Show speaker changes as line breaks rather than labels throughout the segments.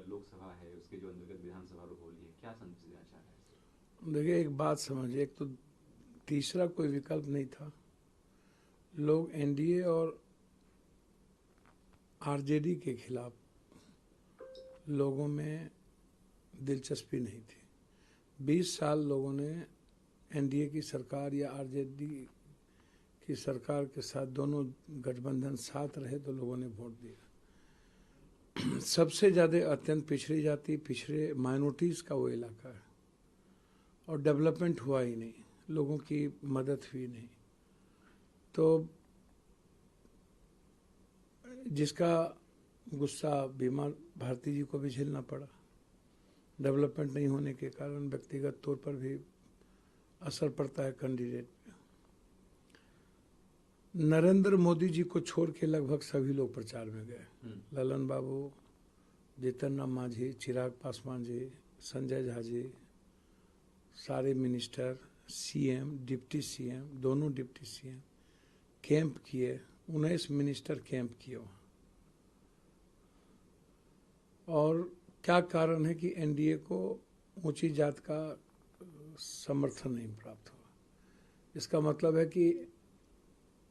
लोकसभा है उसके जो अंतर्गत विधानसभा होली है, क्या संदेश देना चाह रहे हैं?
देखिए, एक बात समझिए, एक तो तीसरा कोई विकल्प नहीं था। लोग एनडीए और आरजेडी के खिलाफ लोगों में दिलचस्पी नहीं थी। 20 साल लोगों ने एनडीए की सरकार या आरजेडी की सरकार के साथ, दोनों गठबंधन साथ रहे तो लोगों ने वोट दिया। सबसे ज़्यादा अत्यंत पिछड़ी जाति, पिछड़े माइनॉरिटीज़ का वो इलाका है, और डेवलपमेंट हुआ ही नहीं, लोगों की मदद हुई नहीं। तो जिसका गुस्सा बीमा भारती जी को भी झेलना पड़ा। डेवलपमेंट नहीं होने के कारण व्यक्तिगत तौर पर भी असर पड़ता है कैंडिडेट पे। नरेंद्र मोदी जी को छोड़ के लगभग सभी लोग प्रचार में गए। ललन बाबू, जीतन राम मांझी, चिराग पासवान जी, संजय झा जी, सारे मिनिस्टर, सीएम, डिप्टी सीएम, दोनों डिप्टी सीएम कैंप किए। 19 मिनिस्टर कैंप किए वहाँ। और क्या कारण है कि एनडीए को ऊंची जात का समर्थन नहीं प्राप्त हुआ? इसका मतलब है कि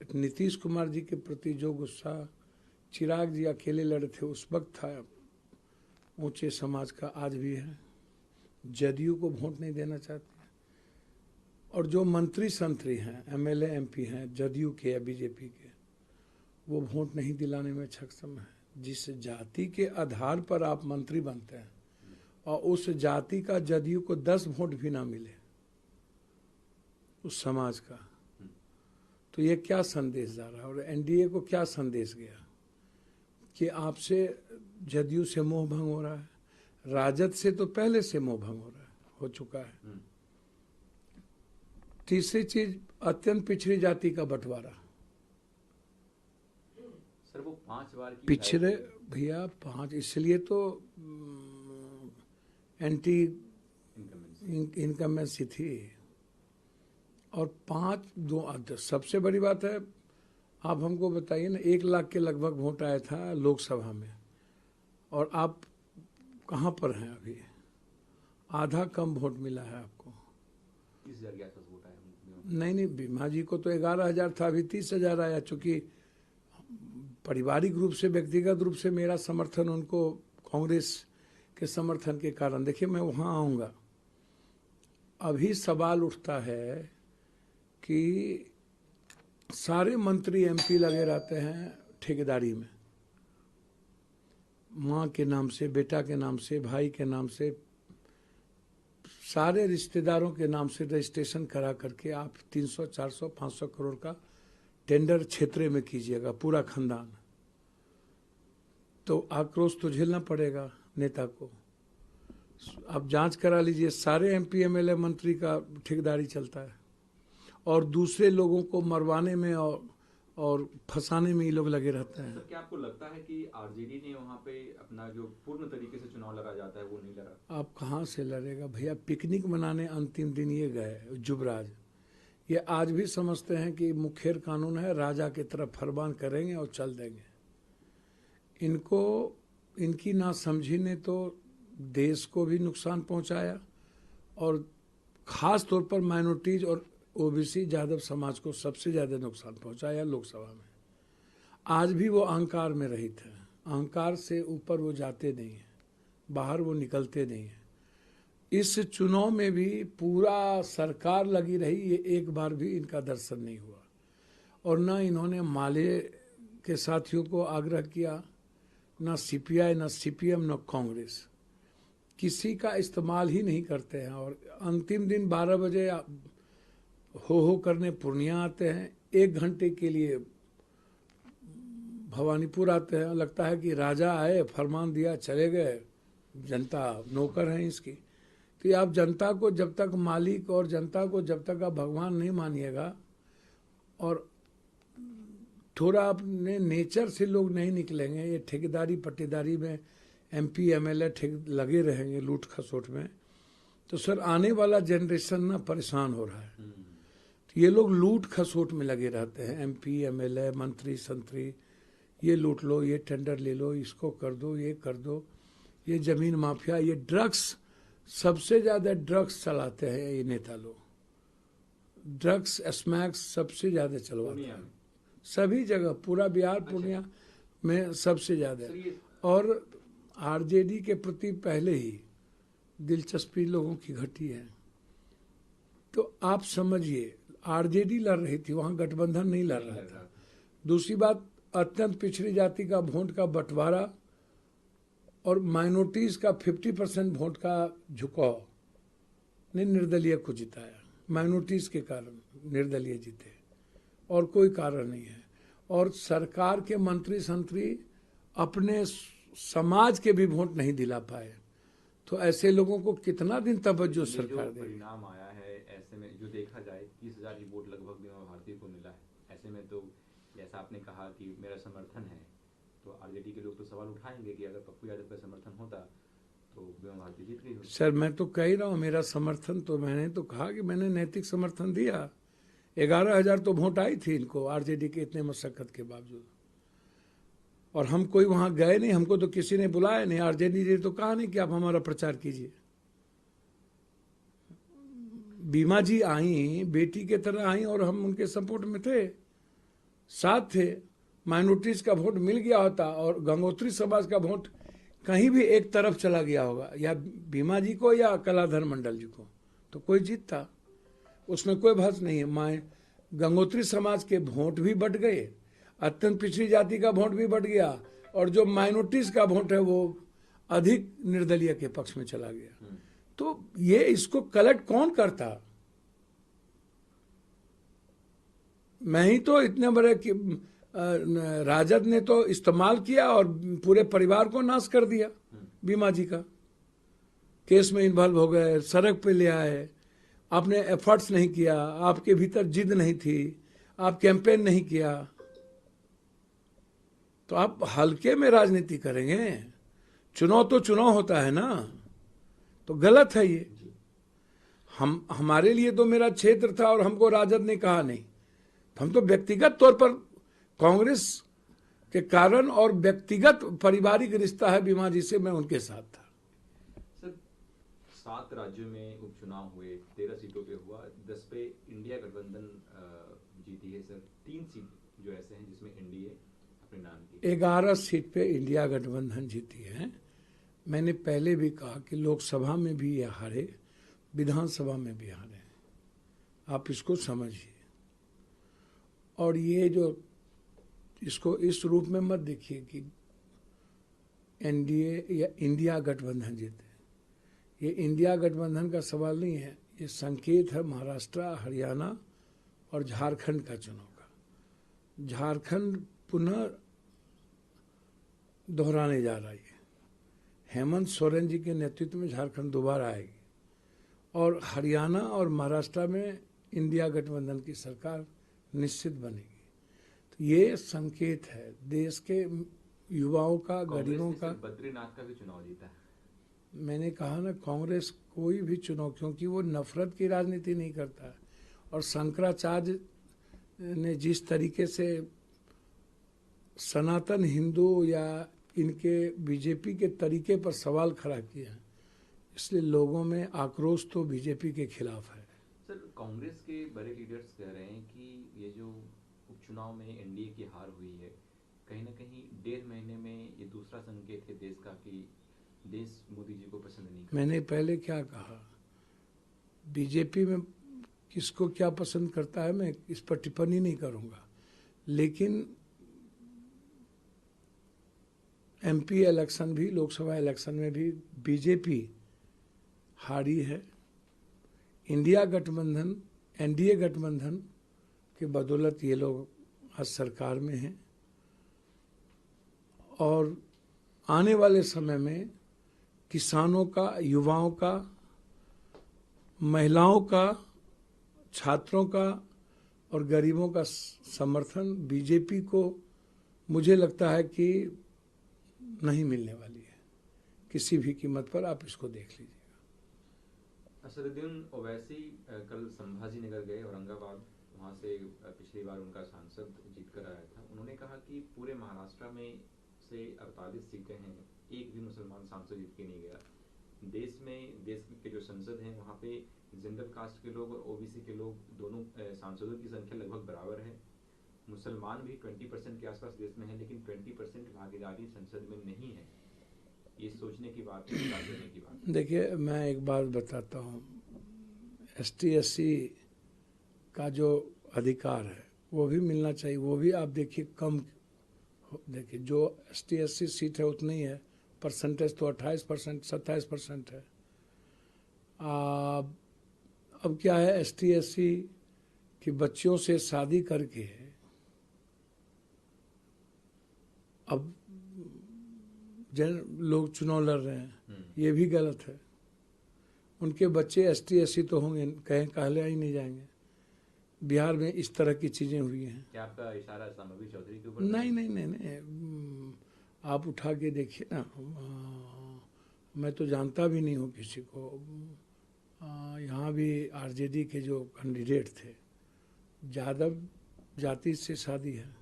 नीतीश कुमार जी के प्रति जो गुस्सा चिराग जी अकेले लड़े थे उस वक्त था, ऊंचे समाज का आज भी है। जदयू को वोट नहीं देना चाहते, और जो मंत्री संतरी हैं, एमएलए एमपी हैं जदयू के या बीजेपी के, वो वोट नहीं दिलाने में सक्षम है। जिस जाति के आधार पर आप मंत्री बनते हैं और उस जाति का जदयू को 10 वोट भी ना मिले उस समाज का, तो ये क्या संदेश जा रहा है? और एनडीए को क्या संदेश गया कि आपसे जदयू से मोह भंग हो रहा है, राजद से तो पहले से मोह भंग हो चुका है। तीसरी चीज, अत्यंत पिछड़ी जाति का बंटवारा।
सर वो 5 बार की
पिछड़े भैया 5, इसलिए तो एंटी इनकमेंसी थी। और 5 सबसे बड़ी बात है, आप हमको बताइए ना, 1 लाख के लगभग वोट आया था लोकसभा में, और आप कहाँ पर हैं अभी? आधा कम वोट मिला है आपको।
30,000 के आसपास वोट आया।
नहीं, बीमा जी को तो 11,000 था, अभी 30,000 आया। चूंकि पारिवारिक रूप से, व्यक्तिगत रूप से मेरा समर्थन उनको कांग्रेस के समर्थन के कारण, देखिए मैं वहाँ आऊँगा। अभी सवाल उठता है कि सारे मंत्री एमपी लगे रहते हैं ठेकेदारी में, माँ के नाम से, बेटा के नाम से, भाई के नाम से, सारे रिश्तेदारों के नाम से रजिस्ट्रेशन करा करके आप 300, 400, 500 करोड़ का टेंडर क्षेत्र में कीजिएगा, पूरा खानदान। तो आक्रोश तो झेलना पड़ेगा नेता को। आप जांच करा लीजिए, सारे एमपी एमएलए मंत्री का ठेकेदारी चलता है, और दूसरे लोगों को मरवाने में और फंसाने में ये लोग लगे रहते हैं।
सर क्या आपको लगता है कि आरजेडी ने वहाँ पे अपना जो पूर्ण तरीके से चुनाव लड़ा जाता है वो नहीं लड़ा?
आप कहाँ से लड़ेगा भैया? पिकनिक मनाने अंतिम दिन ये गए युवराज। ये आज भी समझते हैं कि मुखेर कानून है, राजा की तरफ फरमान करेंगे और चल देंगे। इनकी नासमझी ने तो देश को भी नुकसान पहुंचाया, और ख़ास तौर पर माइनॉरिटीज और ओबीसी यादव समाज को सबसे ज़्यादा नुकसान पहुंचाया लोकसभा में। आज भी वो अहंकार में रहित है, अहंकार से ऊपर वो जाते नहीं हैं, बाहर वो निकलते नहीं हैं। इस चुनाव में भी पूरा सरकार लगी रही, ये एक बार भी इनका दर्शन नहीं हुआ। और न इन्होंने माले के साथियों को आग्रह किया, न सीपीआई, न सीपीएम, न कांग्रेस, किसी का इस्तेमाल ही नहीं करते हैं। और अंतिम दिन 12 बजे हो करने पूर्णिया आते हैं, 1 घंटे के लिए भवानीपुर आते हैं। लगता है कि राजा आए, फरमान दिया, चले गए, जनता नौकर है इसकी। तो आप जनता को जब तक मालिक और जनता को जब तक आप भगवान नहीं मानिएगा, और थोड़ा अपने नेचर से लोग नहीं निकलेंगे, ये ठेकेदारी पट्टेदारी में एमपी एमएलए लगे रहेंगे लूट खसोट में, तो सर आने वाला जनरेशन ना परेशान हो रहा है। तो ये लोग लूट खसोट में लगे रहते हैं, एमपी एमएलए मंत्री संतरी, ये लूट लो, ये टेंडर ले लो, इसको कर दो, ये कर दो। ये जमीन माफिया, ये ड्रग्स, सबसे ज्यादा ड्रग्स चलाते हैं ये नेता लोग। ड्रग्स स्मैक्स सबसे ज्यादा चलवाते
पूर्णिया
हैं
में।
सभी जगह, पूरा बिहार पूर्णिया में सबसे ज्यादा।
सर ये
और आरजेडी के प्रति पहले ही दिलचस्पी लोगों की घटी है। तो आप समझिए, आरजेडी लड़ रही थी, वहां गठबंधन नहीं लड़ रहा था। दूसरी बात, अत्यंत पिछड़ी जाति का वोट का बंटवारा और माइनॉरिटीज का 50% वोट का झुकाव ने निर्दलीय को जिताया। माइनॉरिटीज के कारण निर्दलीय जीते, और कोई कारण नहीं है। और सरकार के मंत्री संतरी अपने समाज के भी वोट नहीं दिला पाए, तो ऐसे लोगों को कितना दिन तवज्जो सरकार देगी।
परिणाम आया है, ऐसे में जो देखा जाए 30,000 ही वोट लगभग बीमा भारती को मिला है। ऐसे में तो जैसा आपने कहा कि मेरा समर्थन है, तो आरजेडी के लोग तो सवाल उठाएंगे कि अगर पप्पू यादव का समर्थन होता तो बीमा भारती जीत गई होती।
सर मैं तो कह ही रहा हूँ, मेरा समर्थन तो, मैंने तो कहा कि मैंने नैतिक समर्थन दिया। 11,000 तो वोट आई थी इनको आरजेडी के इतने मशक्कत के बावजूद। और हम कोई वहां गए नहीं, हमको तो किसी ने बुलाया नहीं। आरजेडी ने तो कहा नहीं कि आप हमारा प्रचार कीजिए। बीमा जी आई, बेटी के तरह आई, और हम उनके सपोर्ट में थे, साथ थे। माइनॉरिटीज का वोट मिल गया होता और गंगोत्री समाज का वोट कहीं भी एक तरफ चला गया होगा, या बीमा जी को या कलाधर मंडल जी को, तो कोई जीतता, उसमें कोई बहस नहीं है। गंगोत्री समाज के वोट भी बढ़ गए, अत्यंत पिछड़ी जाति का वोट भी बढ़ गया, और जो माइनॉरिटीज का वोट है वो अधिक निर्दलीय के पक्ष में चला गया। तो ये इसको कलेक्ट कौन करता? मैं ही तो इतने बड़े कि राजद ने तो इस्तेमाल किया और पूरे परिवार को नाश कर दिया। बीमा जी का केस में इन्वॉल्व हो गए, सड़क पे ले आए, आपने एफर्ट्स नहीं किया, आपके भीतर जिद नहीं थी, आप कैंपेन नहीं किया, तो आप हल्के में राजनीति करेंगे? चुनाव तो चुनाव होता है ना, तो गलत है ये। हमारे लिए तो मेरा क्षेत्र था और हमको राजद ने कहा नहीं, हम तो व्यक्तिगत तौर पर कांग्रेस के कारण, और व्यक्तिगत पारिवारिक रिश्ता है बीमा जी से, मैं उनके साथ था।
सर 7 राज्यों में उपचुनाव हुए, 13 सीटों पे हुआ, 10 पे इंडिया गठबंधन जीती है सर। 3 सीट जो ऐसे हैं जिसमें एनडीए अपने नाम की,
11 सीट पे इंडिया गठबंधन जीती है। मैंने पहले भी कहा कि लोकसभा में भी ये हारे, विधानसभा में भी हारे, आप इसको समझिए। और ये जो, इसको इस रूप में मत देखिए कि एनडीए या इंडिया गठबंधन जीते। ये इंडिया गठबंधन का सवाल नहीं है, ये संकेत है महाराष्ट्र, हरियाणा और झारखंड का चुनाव का। झारखंड पुनः दोहराने जा रही है। हेमंत सोरेन जी के नेतृत्व में झारखंड दोबारा आएगी, और हरियाणा और महाराष्ट्र में इंडिया गठबंधन की सरकार निश्चित बनेगी। तो ये संकेत है देश के युवाओं का, गरीबों का।
बद्रीनाथ का भी चुनाव जीता है।
मैंने कहा ना, कांग्रेस कोई भी चुनाव, क्योंकि वो नफरत की राजनीति नहीं करता है। और शंकराचार्य ने जिस तरीके से सनातन हिंदू या इनके बीजेपी के तरीके पर सवाल खड़ा किया है, इसलिए लोगों में आक्रोश तो बीजेपी के खिलाफ है।
सर कांग्रेस के बड़े लीडर्स कह रहे हैं कि ये जो उपचुनाव में एनडीए की हार हुई है, कहीं ना कहीं 1.5 महीने में ये दूसरा संकेत है देश का कि देश मोदी जी को पसंद नहीं करता।
मैंने पहले क्या कहा, बीजेपी में किसको क्या पसंद करता है मैं इस पर टिप्पणी नहीं करूंगा, लेकिन एमपी इलेक्शन भी, लोकसभा इलेक्शन में भी बीजेपी हारी है। इंडिया गठबंधन, एनडीए गठबंधन के बदौलत ये लोग आज सरकार में हैं, और आने वाले समय में किसानों का, युवाओं का, महिलाओं का, छात्रों का और गरीबों का समर्थन बीजेपी को मुझे लगता है कि नहीं मिलने वाली है किसी भी कीमत पर। आप इसको देख लीजिएगा।
असदुद्दीन ओवैसी कल संभाजी नगर गए, औरंगाबाद, वहाँ से पिछली बार उनका सांसद जीत कर आया था। उन्होंने कहा कि पूरे महाराष्ट्र में से 48 सीटें हैं एक भी मुसलमान सांसद जीत के नहीं गया। देश के जो संसद हैं वहाँ पे जनरल कास्ट के लोग और ओबीसी के लोग दोनों सांसदों की संख्या लगभग बराबर है। मुसलमान भी 20% के आसपास देश में है, लेकिन 20% भागीदारी संसद में नहीं है। ये सोचने की बात है, विचार करने की बात है।
देखिए, मैं एक बात बताता हूँ, ST/SC का जो अधिकार है वो भी मिलना चाहिए। वो भी आप देखिए कम, देखिए जो ST/SC सीट है उतनी है, परसेंटेज तो 28% 27% है। अब क्या है, ST/SC की बच्चियों से शादी करके अब लोग चुनाव लड़ रहे हैं, ये भी गलत है। उनके बच्चे ST/SC तो होंगे, कहीं कहले ही नहीं जाएंगे। बिहार में इस तरह की चीजें हुई हैं।
क्या आपका इशारा संभवी चौधरी के ऊपर?
नहीं, आप उठा के देखिए ना। मैं तो जानता भी नहीं हूँ किसी को। यहाँ भी RJD के जो कैंडिडेट थे, यादव जाति से शादी है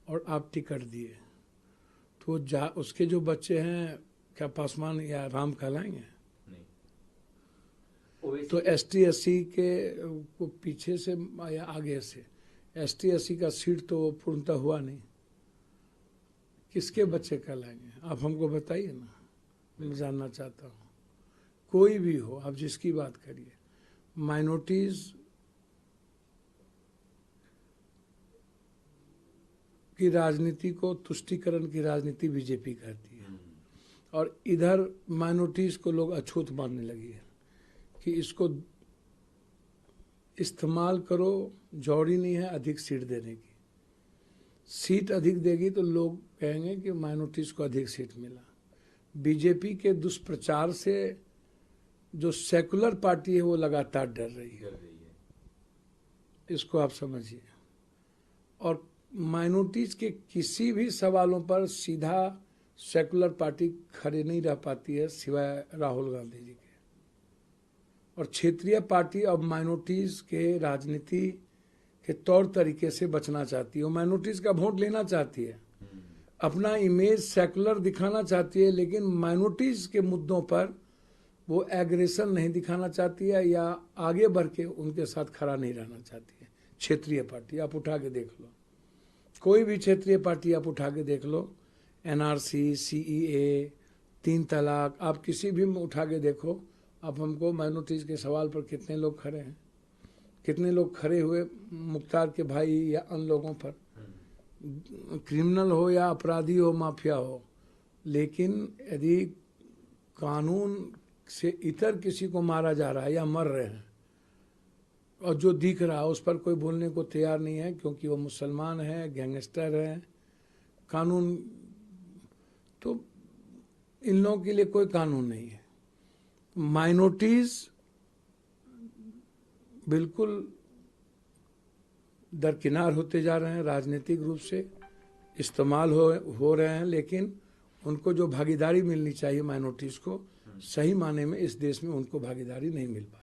और आप टिकट दिए, तो उसके जो बच्चे हैं क्या पासवान या राम कहलाएंगे? तो ST/SC के को पीछे से या आगे से ST/SC का सीट तो पूर्णतः हुआ नहीं, किसके बच्चे कहलाएंगे? आप हमको बताइए ना, मैं जानना चाहता हूँ। कोई भी हो, आप जिसकी बात करिए, माइनॉरिटीज की राजनीति को तुष्टीकरण की राजनीति बीजेपी करती है, और इधर माइनॉरिटीज को लोग अछूत मानने लगी है कि इसको इस्तेमाल करो, जौड़ी नहीं है अधिक सीट देने की। सीट अधिक देगी तो लोग कहेंगे कि माइनॉरिटीज को अधिक सीट मिला। बीजेपी के दुष्प्रचार से जो सेकुलर पार्टी है वो लगातार डर रही है, इसको आप समझिए। और माइनॉरिटीज के किसी भी सवालों पर सीधा सेकुलर पार्टी खड़े नहीं रह पाती है, सिवाय राहुल गांधी जी के। और क्षेत्रीय पार्टी अब माइनॉरिटीज के राजनीति के तौर तरीके से बचना चाहती है। वो माइनॉरिटीज का वोट लेना चाहती है, अपना इमेज सेकुलर दिखाना चाहती है, लेकिन माइनॉरिटीज के मुद्दों पर वो एग्रेशन नहीं दिखाना चाहती है या आगे बढ़ के उनके साथ खड़ा नहीं रहना चाहती है। क्षेत्रीय पार्टी आप उठा के देख लो, कोई भी क्षेत्रीय पार्टी आप उठा के देख लो, NRC, CEA, 3 तलाक, आप किसी भी में उठा के देखो। अब हमको माइनॉरिटीज के सवाल पर कितने लोग खड़े हैं, कितने लोग खड़े हुए मुख्तार के भाई या अन्य लोगों पर, क्रिमिनल हो या अपराधी हो, माफिया हो। लेकिन यदि कानून से इतर किसी को मारा जा रहा है या मर रहे हैं और जो दिख रहा है उस पर कोई बोलने को तैयार नहीं है, क्योंकि वो मुसलमान है, गैंगस्टर है, कानून तो इन लोगों के लिए कोई कानून नहीं है। माइनॉरिटीज बिल्कुल दरकिनार होते जा रहे हैं, राजनीतिक रूप से इस्तेमाल हो रहे हैं, लेकिन उनको जो भागीदारी मिलनी चाहिए माइनॉरिटीज को, सही माने में इस देश में उनको भागीदारी नहीं मिल पाई।